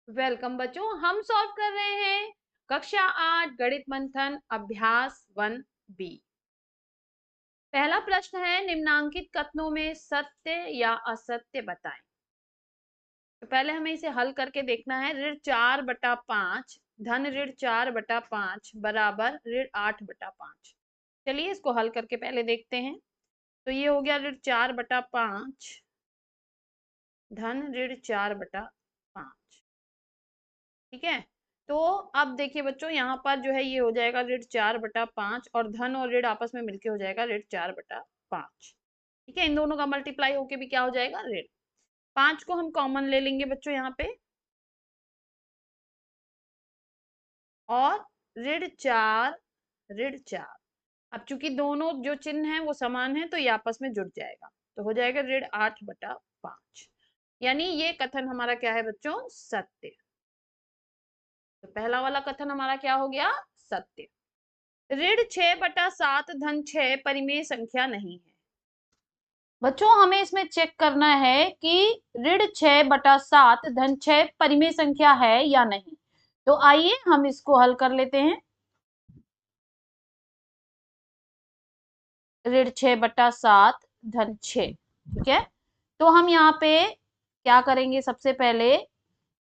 Welcome बच्चों, हम solve कर रहे हैं कक्षा 8 गणित मंथन अभ्यास 1B। पहला प्रश्न है, निम्नांकित कथनों में सत्य या असत्य बताएं। तो पहले हमें इसे हल करके देखना है। ऋण 4/5 धन ऋण 4/5 बराबर ऋण 8/5। चलिए इसको हल करके पहले देखते हैं। तो ये हो गया ऋण 4/5 धन ऋण 4/5। ठीक है। तो अब देखिए बच्चों, यहाँ पर जो है ये हो जाएगा ऋण 4/5 और धन और ऋण आपस में मिलके हो जाएगा ऋण 4/5। ठीक है, इन दोनों का मल्टीप्लाई होके भी क्या हो जाएगा, ऋण 5 को हम कॉमन ले लेंगे बच्चों यहाँ पे, और ऋण 4। अब चूंकि दोनों जो चिन्ह है वो समान है तो ये आपस में जुड़ जाएगा, तो हो जाएगा ऋण 8/5। यानी ये कथन हमारा क्या है बच्चों, सत्य। तो पहला वाला कथन हमारा क्या हो गया, सत्य। ऋण 6/7 धन 6 परिमेय संख्या नहीं है। बच्चों हमें इसमें चेक करना है कि ऋण 6/7 धन 6 परिमेय संख्या है या नहीं। तो आइए हम इसको हल कर लेते हैं। ऋण 6/7 धन 6, ठीक है। तो हम यहाँ पे क्या करेंगे, सबसे पहले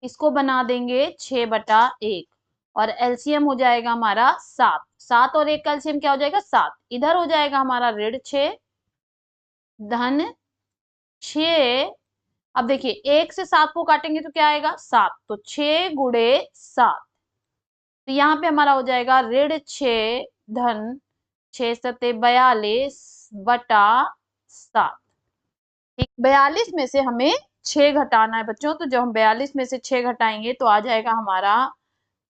इसको बना देंगे 6/1 और एलसीएम हो जाएगा हमारा 7। 7 और 1 का एलसीएम क्या हो जाएगा, 7। इधर हो जाएगा हमारा ऋण 6 धन 6। अब देखिए 1 से 7 को काटेंगे तो क्या आएगा, 7। तो 6 गुणे 7, तो यहाँ पे हमारा हो जाएगा ऋण 6 धन 6 सत्ते 42/7। ठीक, 42 में से हमें 6 घटाना है बच्चों। तो जब हम 42 में से 6 घटाएंगे तो आ जाएगा हमारा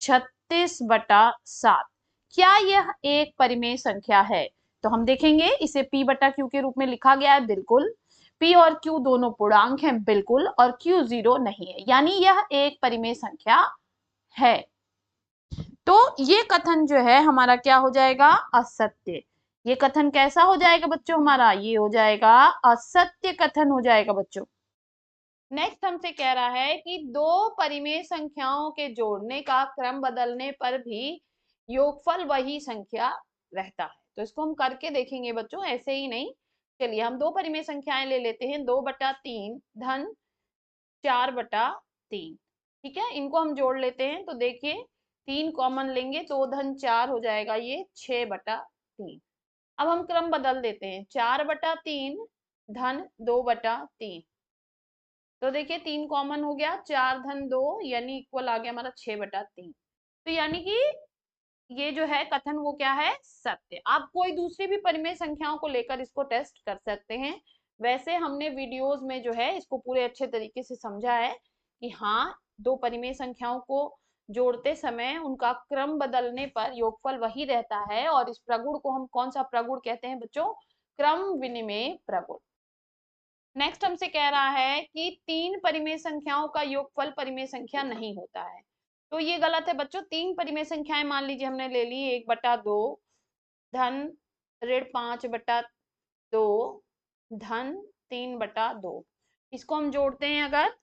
36/7। क्या यह एक परिमेय संख्या है? तो हम देखेंगे, इसे P/Q के रूप में लिखा गया है, बिल्कुल। P और Q दोनों पूर्णांक हैं, बिल्कुल, और Q 0 नहीं है, यानी यह एक परिमेय संख्या है। तो ये कथन जो है हमारा क्या हो जाएगा, असत्य। ये कथन कैसा हो जाएगा बच्चों हमारा, ये हो जाएगा असत्य कथन हो जाएगा बच्चों। नेक्स्ट हमसे कह रहा है कि दो परिमेय संख्याओं के जोड़ने का क्रम बदलने पर भी योगफल वही संख्या रहता है। तो इसको हम करके देखेंगे बच्चों, ऐसे ही नहीं। चलिए हम दो परिमेय संख्याएं ले लेते हैं, 2/3 धन 4/3। ठीक है, इनको हम जोड़ लेते हैं। तो देखिए 3 कॉमन लेंगे, 2 धन 4 हो जाएगा ये 6/3। अब हम क्रम बदल देते हैं, 4/3 धन 2/3। तो देखिए 3 कॉमन हो गया, 4 धन 2 यानी इक्वल आ गया हमारा 6/3। तो यानी कि ये जो है कथन वो क्या है, सत्य। आप कोई दूसरी भी परिमेय संख्याओं को लेकर इसको टेस्ट कर सकते हैं। वैसे हमने वीडियोस में जो है इसको पूरे अच्छे तरीके से समझा है कि हाँ, दो परिमेय संख्याओं को जोड़ते समय उनका क्रम बदलने पर योगफल वही रहता है। और इस प्रगुण को हम कौन सा प्रगुण कहते हैं बच्चों, क्रम विनिमय प्रगुण। नेक्स्ट हमसे कह रहा है कि 3 परिमेय संख्याओं का योगफल परिमेय संख्या नहीं होता है। तो ये गलत है बच्चों। 3 परिमेय संख्याएं मान लीजिए हमने ले ली, 1/2 धन ऋण 5/2 धन 3/2। इसको हम जोड़ते हैं, अगर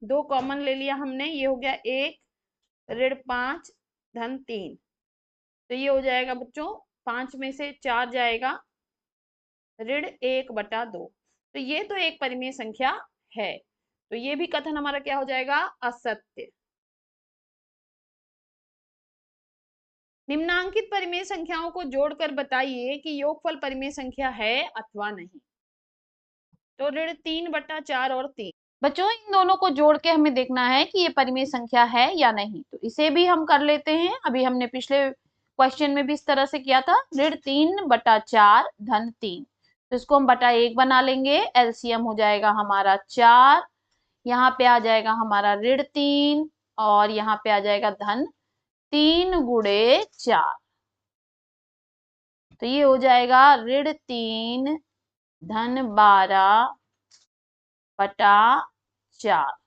2 कॉमन ले लिया हमने, ये हो गया 1 ऋण 5 धन 3। तो ये हो जाएगा बच्चों, 5 में से 4 जाएगा, ऋण 1/2। तो ये तो एक परिमेय संख्या है। तो ये भी कथन हमारा क्या हो जाएगा, असत्य। निम्नांकित परिमेय संख्याओं को जोड़कर बताइए कि योगफल परिमेय संख्या है अथवा नहीं। तो ऋण 3/4 और 3। बच्चों इन दोनों को जोड़ के हमें देखना है कि ये परिमेय संख्या है या नहीं। तो इसे भी हम कर लेते हैं। अभी हमने पिछले क्वेश्चन में भी इस तरह से किया था, ऋण 3/4 धन 3। तो इसको हम बटा 1 बना लेंगे, एलसीएम हो जाएगा हमारा 4। यहाँ पे आ जाएगा हमारा ऋण 3 और यहाँ पे आ जाएगा धन 3 गुणे 4। तो ये हो जाएगा ऋण 3 धन 12/4।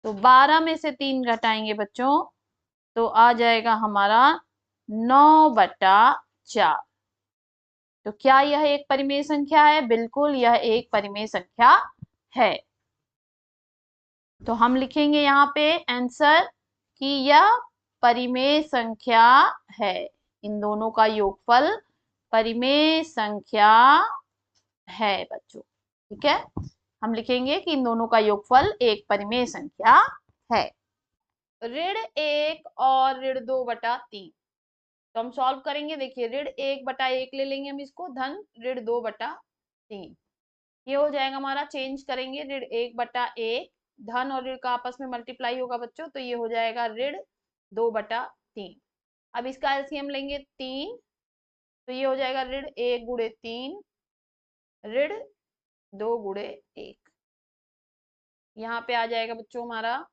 तो 12 में से 3 घटाएंगे बच्चों तो आ जाएगा हमारा 9/4। तो क्या यह एक परिमेय संख्या है? बिल्कुल, यह एक परिमेय संख्या है। तो हम लिखेंगे यहाँ पे आंसर कि यह परिमेय संख्या है। इन दोनों का योगफल परिमेय संख्या है बच्चों। ठीक है, हम लिखेंगे कि इन दोनों का योगफल एक परिमेय संख्या है। ऋण 1 और ऋण 2/3, तो हम सॉल्व करेंगे। देखिए ऋण 1/1 ले लेंगे हम इसको, धन ऋण 2/3, ये हो जाएगा हमारा। चेंज करेंगे, ऋण 1/1, धन और ऋण का आपस में मल्टीप्लाई होगा बच्चों, तो ये हो जाएगा ऋण 2/3। अब इसका एलसीएम लेंगे 3, तो ये हो जाएगा ऋण 1 गुणे 3, ऋण 2 गुणे 1। यहाँ पे आ जाएगा बच्चों हमारा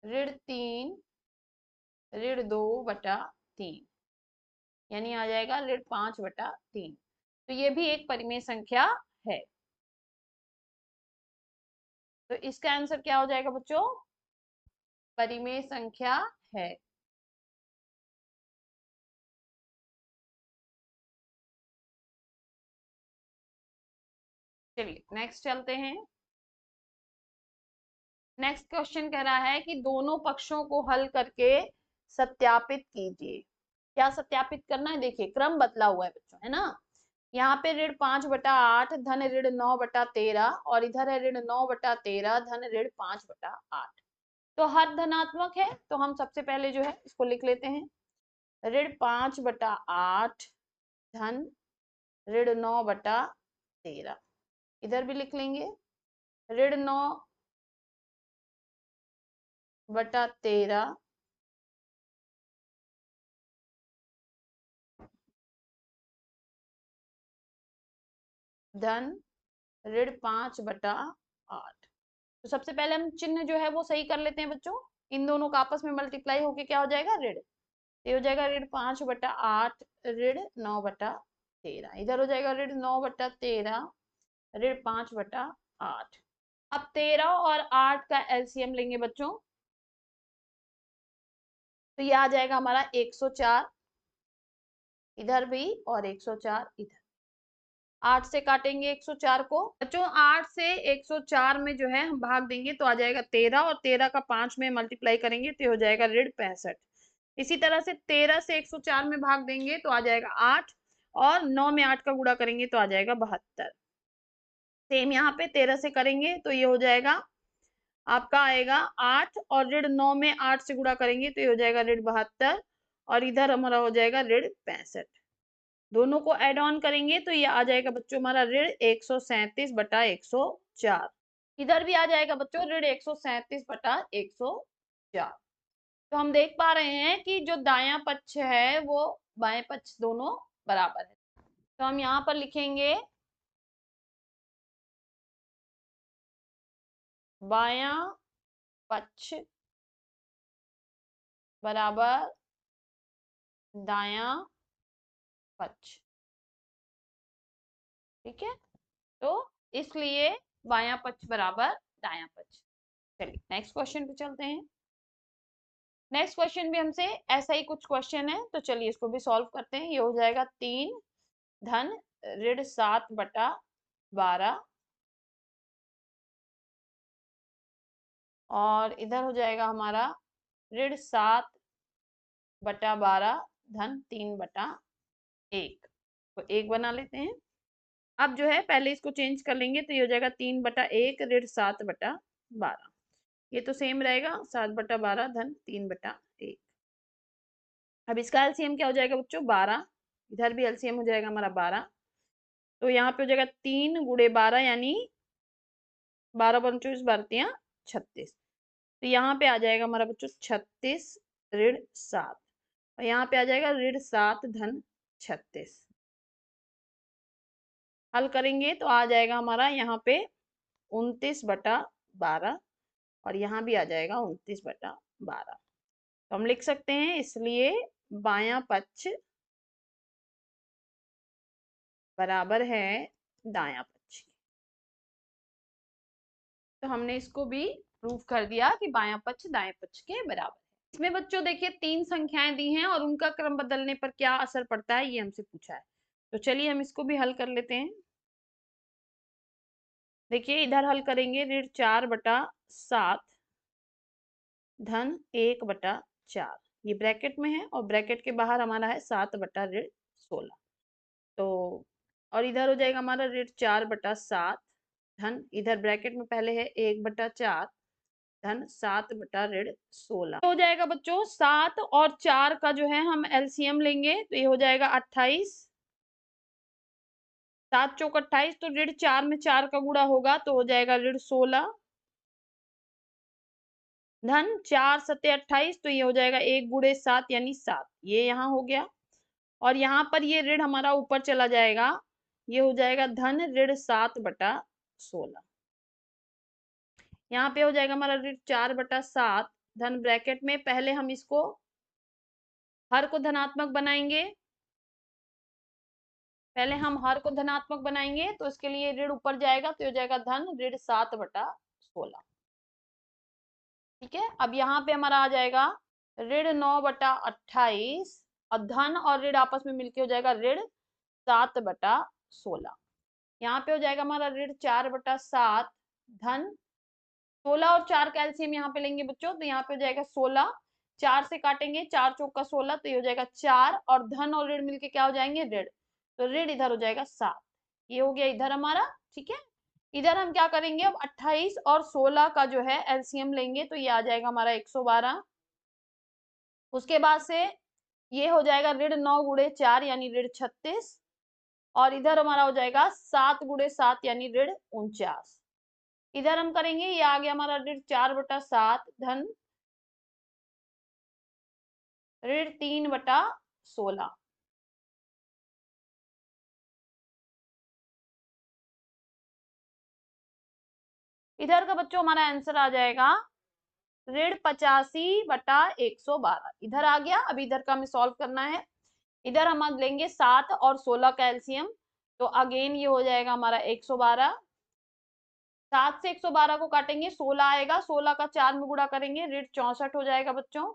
ऋण 3 ऋण 2/3, यानी आ जाएगा ऋण 5/3। तो ये भी एक परिमेय संख्या है। तो इसका आंसर क्या हो जाएगा बच्चों? परिमेय संख्या है। चलिए नेक्स्ट चलते हैं। नेक्स्ट क्वेश्चन कह रहा है कि दोनों पक्षों को हल करके सत्यापित कीजिए। क्या सत्यापित करना है? देखिए क्रम बदला हुआ है बच्चों, है ना। यहाँ पे ऋण 5/8 धन ऋण 9/13 और इधर है ऋण 9/13 धन ऋण 5/8। तो हर धनात्मक है, तो हम सबसे पहले जो है इसको लिख लेते हैं। ऋण 5/8 धन ऋण 9/13, इधर भी लिख लेंगे ऋण 9/13 धन ऋण 5/8। तो सबसे पहले हम चिन्ह जो है वो सही कर लेते हैं बच्चों। इन दोनों का आपस में मल्टीप्लाई होके क्या हो जाएगा? ऋण। ये हो जाएगा ऋण 5/8 ऋण 9/13, इधर हो जाएगा ऋण 9/13 ऋण 5/8। अब 13 और 8 का एलसीएम लेंगे बच्चों, तो ये आ जाएगा हमारा 104, इधर भी और 104 इधर। 8 से काटेंगे 104 को बच्चों, 8 से 104 में जो है हम भाग देंगे तो आ जाएगा 13, और 13 का 5 में मल्टीप्लाई करेंगे तो हो जाएगा ऋण 65। इसी तरह से 13 से 104 में भाग देंगे तो आ जाएगा 8, और 9 में 8 का गुणा करेंगे तो आ जाएगा 72। सेम यहाँ पे 13 से करेंगे तो ये हो जाएगा आपका आएगा 8, और ऋण 9 में 8 से गुणा करेंगे तो ये हो जाएगा ऋण 72, और इधर हमारा हो जाएगा ऋण 65। दोनों को ऐड ऑन करेंगे तो ये आ जाएगा बच्चों हमारा ऋण 137/104। इधर भी आ जाएगा बच्चों ऋण 137/104। तो हम देख पा रहे हैं कि जो दायां पक्ष है वो बाएं पक्ष दोनों बराबर है। तो हम यहाँ पर लिखेंगे बायां पक्ष बराबर दायां पक्ष। ठीक है, तो इसलिए बायां पक्ष बराबर दायां पक्ष। चलिए नेक्स्ट क्वेश्चन पे चलते हैं। नेक्स्ट क्वेश्चन भी हमसे ऐसा ही कुछ क्वेश्चन है, तो चलिए इसको भी सॉल्व करते हैं। ये हो जाएगा 3 धन ऋण 7/12, और इधर हो जाएगा हमारा ऋण 7/12 धन 3/1। तो 1 बना लेते हैं। अब जो है पहले इसको चेंज कर लेंगे तो ये हो जाएगा 3/1 ऋण 7/12। ये तो सेम रहेगा, 7/12 धन 3/1। अब इसका एलसीएम क्या हो जाएगा बच्चों? 12। इधर भी एलसीएम हो जाएगा हमारा 12, तो यहाँ पे हो जाएगा 3 गुणे 12, यानी 12 × 24 12 36। तो यहाँ पे आ जाएगा हमारा बच्चों 36 ऋण 7, और यहाँ पे आ जाएगा ऋण 7 धन 36। हल करेंगे तो आ जाएगा हमारा यहाँ पे 29/12, और यहाँ भी आ जाएगा 29/12। तो हम लिख सकते हैं इसलिए बायां पक्ष बराबर है दायां पक्ष। तो हमने इसको भी प्रूव कर दिया कि बायां पक्ष दाएं पक्ष के बराबर है। इसमें बच्चों देखिए 3 संख्याएं दी हैं और उनका क्रम बदलने पर क्या असर पड़ता है ये हमसे पूछा है। तो चलिए हम इसको भी हल कर लेते हैं। देखिए इधर हल करेंगे, ऋण 4/7 धन 1/4, ये ब्रैकेट में है और ब्रैकेट के बाहर हमारा है 7/16। तो और इधर हो जाएगा हमारा ऋण 4/7 धन, इधर ब्रैकेट में पहले है 1/4 धन 7/16। हो जाएगा बच्चों 7 और 4 का जो है हम एलसीएम लेंगे तो ये हो जाएगा 28, 7 चौक 28, तो ऋण 4 में 4 का गुणा होगा तो हो जाएगा ऋण 16 धन 4 सत्ते 28, तो ये हो जाएगा 1 गुणे 7 यानी 7, ये यहाँ हो गया। और यहाँ पर ये ऋण हमारा ऊपर चला जाएगा, ये हो जाएगा धन ऋण 7/16। यहाँ पे हो जाएगा हमारा ऋण 4/7 धन, ब्रैकेट में पहले हम इसको हर को धनात्मक बनाएंगे, पहले हम हर को धनात्मक बनाएंगे तो इसके लिए ऋण ऊपर जाएगा तो हो जाएगा धन ऋण 7/16। ठीक है, अब यहाँ पे हमारा आ जाएगा ऋण 9/28 और धन और ऋण आपस में मिलके हो जाएगा ऋण 7/16। यहाँ पे हो जाएगा हमारा ऋण 4/7 धन 16 और 4 का एलसीएम यहाँ पे लेंगे बच्चों, तो यहाँ पे हो जाएगा 16, 4 से काटेंगे 4 चौक का 16, तो ये हो जाएगा 4 और धन और ऋण मिलके क्या हो जाएंगे ऋण, तो ऋण इधर हो जाएगा 7, ये हो गया इधर हमारा। ठीक है, इधर हम क्या करेंगे, अब 28 और 16 का जो है एलसीएम लेंगे तो ये आ जाएगा हमारा 112। उसके बाद से ये हो जाएगा ऋण 9 गुणे 4 यानी ऋण 36, और इधर हमारा हो जाएगा 7 गुणे 7 यानी ऋण 49। इधर हम करेंगे, ये आ गया हमारा ऋण 4/7 धन ऋण 3/16। इधर का बच्चों हमारा आंसर आ जाएगा ऋण 85/112, इधर आ गया। अब इधर का हमें सॉल्व करना है, इधर हम लेंगे 7 और 16 का एलसीएम, तो अगेन ये हो जाएगा हमारा 112, 7 से 112 को काटेंगे 16 आएगा, 16 का 4 में गुणा करेंगे ऋण 64 हो जाएगा बच्चों।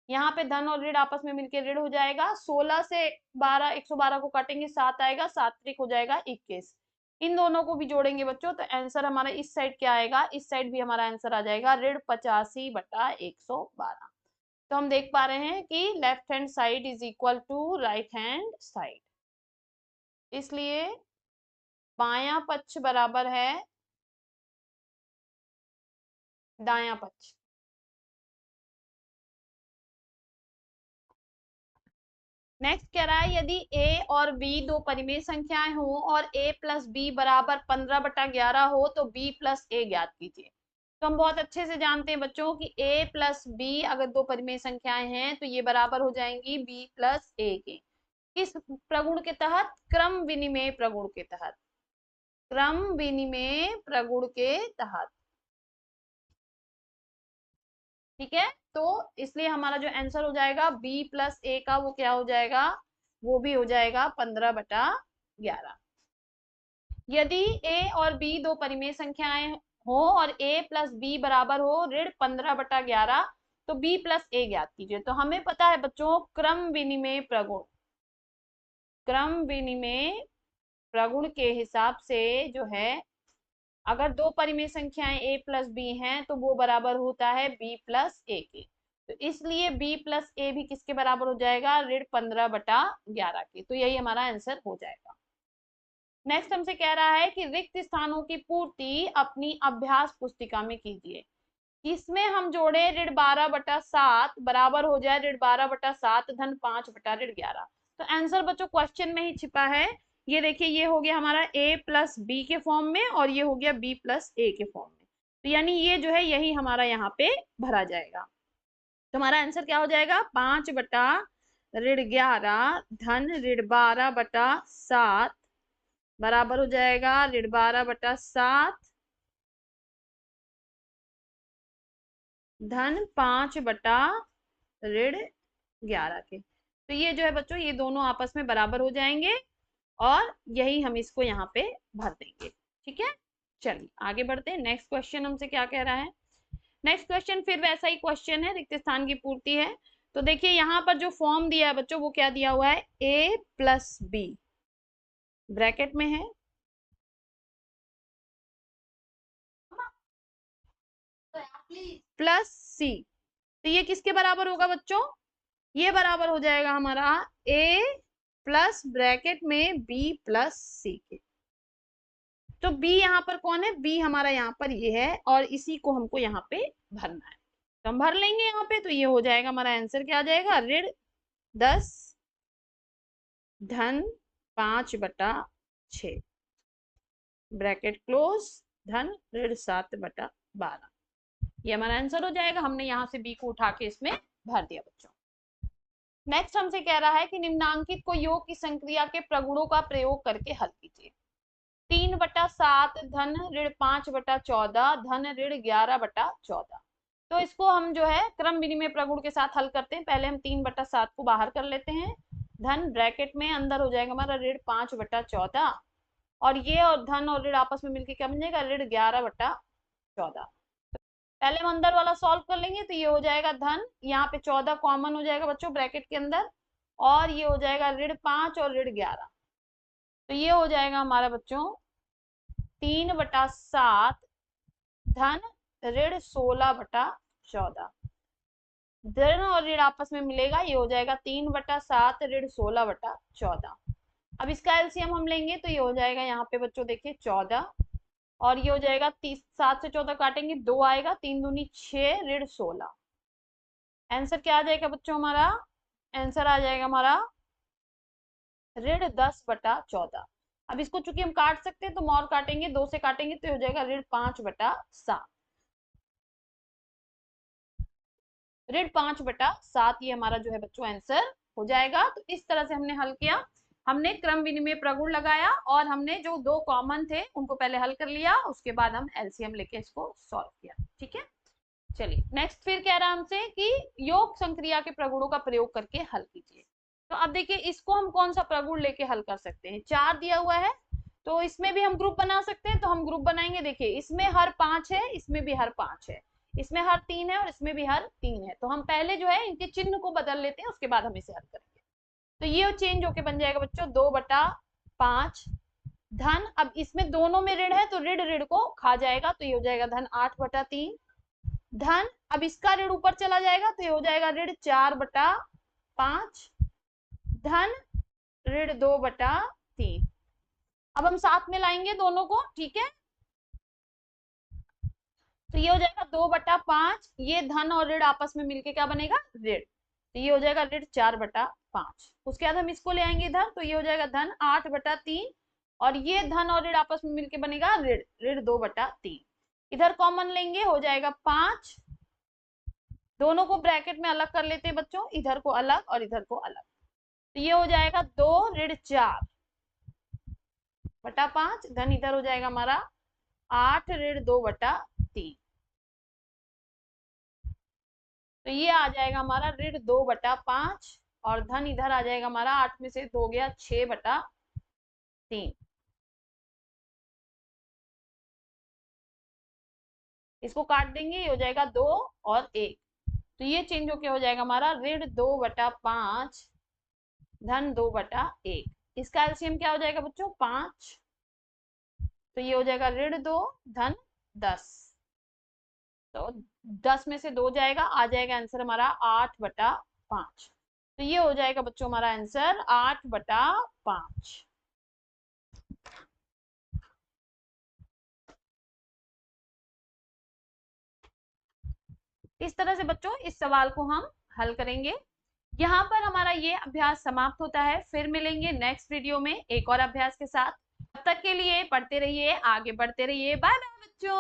यहाँ पे धन और ऋण आपस में मिलकर ऋण हो जाएगा, 16 से 12 112 को काटेंगे 7 आएगा, 7 त्रिक हो जाएगा 21। इन दोनों को भी जोड़ेंगे बच्चों तो आंसर हमारा इस साइड क्या आएगा, इस साइड भी हमारा आंसर आ जाएगा ऋण 85/112। तो हम देख पा रहे हैं कि left hand side is equal to right hand side, इसलिए बायां पक्ष बराबर है दायां पक्ष। नेक्स्ट कह रहा है यदि a और b दो परिमेय संख्याएं हो और a प्लस बी बराबर 15/11 हो तो b प्लस a ज्ञात कीजिए। तो हम बहुत अच्छे से जानते हैं बच्चों कि a प्लस b अगर दो परिमेय संख्याएं हैं तो ये बराबर हो जाएंगी b प्लस a के। किस प्रगुण के तहत, क्रम विनिमेय प्रगुण के तहत, क्रम विनिमेय प्रगुण के तहत। ठीक है, तो इसलिए हमारा जो आंसर हो जाएगा b प्लस a का वो क्या हो जाएगा, वो भी हो जाएगा 15/11। यदि a और b दो परिमेय संख्याएं हो और a प्लस b बराबर हो ऋण 15/11 तो b प्लस a ज्ञात कीजिए। तो हमें पता है बच्चों क्रम विनिमेय प्रगुण, क्रम विनिमेय प्रगुण के हिसाब से जो है अगर दो परिमेय संख्याएं a प्लस b हैं तो वो बराबर होता है b प्लस a के। तो इसलिए b प्लस a भी किसके बराबर हो जाएगा, ऋण 15/11 के। तो यही हमारा आंसर हो जाएगा। नेक्स्ट हमसे कह रहा है कि रिक्त स्थानों की पूर्ति अपनी अभ्यास पुस्तिका में कीजिए। इसमें हम जोड़े ऋण 12/7 बराबर हो जाए ऋण 12/7 धन 5/11। तो आंसर बच्चों क्वेश्चन में ही छिपा है। ये देखिए ये हो गया हमारा a प्लस बी के फॉर्म में और ये हो गया b प्लस a के फॉर्म में। तो यानी ये जो है यही हमारा यहाँ पे भरा जाएगा। तो हमारा आंसर क्या हो जाएगा, 5/11 धन ऋण 12/7 बराबर हो जाएगा ऋण 12/7 धन 5/11 के। तो ये जो है बच्चों ये दोनों आपस में बराबर हो जाएंगे और यही हम इसको यहाँ पे भर देंगे। ठीक है, चलिए आगे बढ़ते हैं। नेक्स्ट क्वेश्चन हमसे क्या कह रहा है, नेक्स्ट क्वेश्चन फिर वैसा ही क्वेश्चन है, रिक्त स्थान की पूर्ति है। तो देखिए यहाँ पर जो फॉर्म दिया है बच्चों वो क्या दिया हुआ है, a प्लस बी ब्रैकेट में है प्लस सी। तो ये किसके बराबर होगा बच्चों? ये बराबर हो जाएगा हमारा ए प्लस ब्रैकेट में बी प्लस सी के। तो बी यहाँ पर कौन है? बी हमारा यहाँ पर ये है और इसी को हमको यहाँ पे भरना है, तो हम भर लेंगे यहाँ पे। तो ये हो जाएगा हमारा आंसर, क्या आ जाएगा? ऋण 10 धन 5/6 ब्रैकेट क्लोज धन ऋण 7/12। ये हमारा आंसर हो जाएगा। हमने यहाँ से बी को उठा के इसमें भर दिया बच्चों। नेक्स्ट हमसे कह रहा है कि निम्नांकित को योग की संक्रिया के प्रगुणों का प्रयोग करके हल कीजिए। 3/7 धन ऋण 5/14 धन ऋण 11/14। तो इसको हम जो है क्रम विनिमय प्रगुण के साथ हल करते हैं। पहले हम 3/7 को बाहर कर लेते हैं, धन ब्रैकेट में अंदर हो जाएगा हमारा ऋण 5/14 और ये और धन और ऋण आपस में मिलकर क्या बन जाएगा? ऋण 11/14। पहले हम अंदर वाला सॉल्व कर लेंगे, तो ये हो जाएगा धन, यहाँ पे 14 कॉमन हो जाएगा बच्चों ब्रैकेट के अंदर, और ये हो जाएगा ऋण 5 और ऋण 11। तो ये हो जाएगा हमारा बच्चों 3/7 धन ऋण 16/14। धन और ऋण आपस में मिलेगा, ये हो जाएगा 3/7 ऋण 16/14। अब इसका एलसीएम हम लेंगे तो ये हो जाएगा यहाँ पे बच्चों देखिए 14, और ये हो जाएगा 7 से 14 काटेंगे 2 आएगा, 3 दूनी 6 ऋण 16। आंसर क्या आ जाएगा बच्चों हमारा? आंसर आ जाएगा हमारा ऋण 10/14। अब इसको चूंकि हम काट सकते हैं तो और काटेंगे, 2 से काटेंगे तो हो जाएगा ऋण 5/7। ऋण 5/7 ये हमारा जो है बच्चों आंसर हो जाएगा। तो इस तरह से हमने हल किया। हमने क्रम विनिमय प्रगुण लगाया और हमने जो 2 कॉमन थे उनको पहले हल कर लिया, उसके बाद हम एलसीएम लेके इसको सॉल्व किया। ठीक है, चलिए नेक्स्ट फिर कह रहा हमसे कि योग संक्रिया के प्रगुणों का प्रयोग करके हल कीजिए। तो अब देखिए इसको हम कौन सा प्रगुण लेके हल कर सकते हैं? 4 दिया हुआ है, तो इसमें भी हम ग्रुप बना सकते हैं, तो हम ग्रुप बनाएंगे। देखिए इसमें हर 5 है, इसमें भी हर 5 है, इसमें हर 3 है और इसमें भी हर 3 है। तो हम पहले जो है इनके चिन्ह को बदल लेते हैं, उसके बाद हम इसे हल करेंगे। तो ये चेंज होके बन जाएगा बच्चों 2/5 धन, अब इसमें दोनों में ऋण है तो ऋण ऋण को खा जाएगा, तो ये हो जाएगा धन 8/3 धन, अब इसका ऋण ऊपर चला जाएगा तो ये हो जाएगा ऋण 4/5 धन ऋण 2/3। अब हम साथ में लाएंगे दोनों को, ठीक है। तो ये हो जाएगा 2/5, ये धन और ऋण आपस में मिलके क्या बनेगा? ऋण। तो ये हो जाएगा ऋण 4/5। उसके बाद हम इसको ले आएंगे इधर, तो ये हो जाएगा धन 8/3 और ये धन और ऋण आपस में मिलके बनेगा ऋण, ऋण 2/3। इधर कॉमन लेंगे, हो जाएगा 5, दोनों को ब्रैकेट में अलग कर लेते हैं बच्चों, इधर को अलग और इधर को अलग। तो ये हो जाएगा 2 ऋण 4/5 धन, इधर हो जाएगा हमारा 8 ऋण 2/3। तो ये आ जाएगा हमारा ऋण 2/5 और धन इधर आ जाएगा हमारा 8 में से 2 गया 6/3। इसको काट देंगे, ये हो जाएगा 2 और 1। तो ये चेंज होके हो जाएगा हमारा ऋण 2/5 धन 2/1। इसका एलसीएम क्या हो जाएगा बच्चों? 5। तो ये हो जाएगा ऋण 2 धन 10। तो 10 में से 2 जाएगा, आ जाएगा आंसर हमारा 8/5। तो ये हो जाएगा बच्चों हमारा आंसर 8/5। इस तरह से बच्चों इस सवाल को हम हल करेंगे। यहाँ पर हमारा ये अभ्यास समाप्त होता है। फिर मिलेंगे नेक्स्ट वीडियो में एक और अभ्यास के साथ। तब तक के लिए पढ़ते रहिए, आगे बढ़ते रहिए। बाय बाय बच्चों।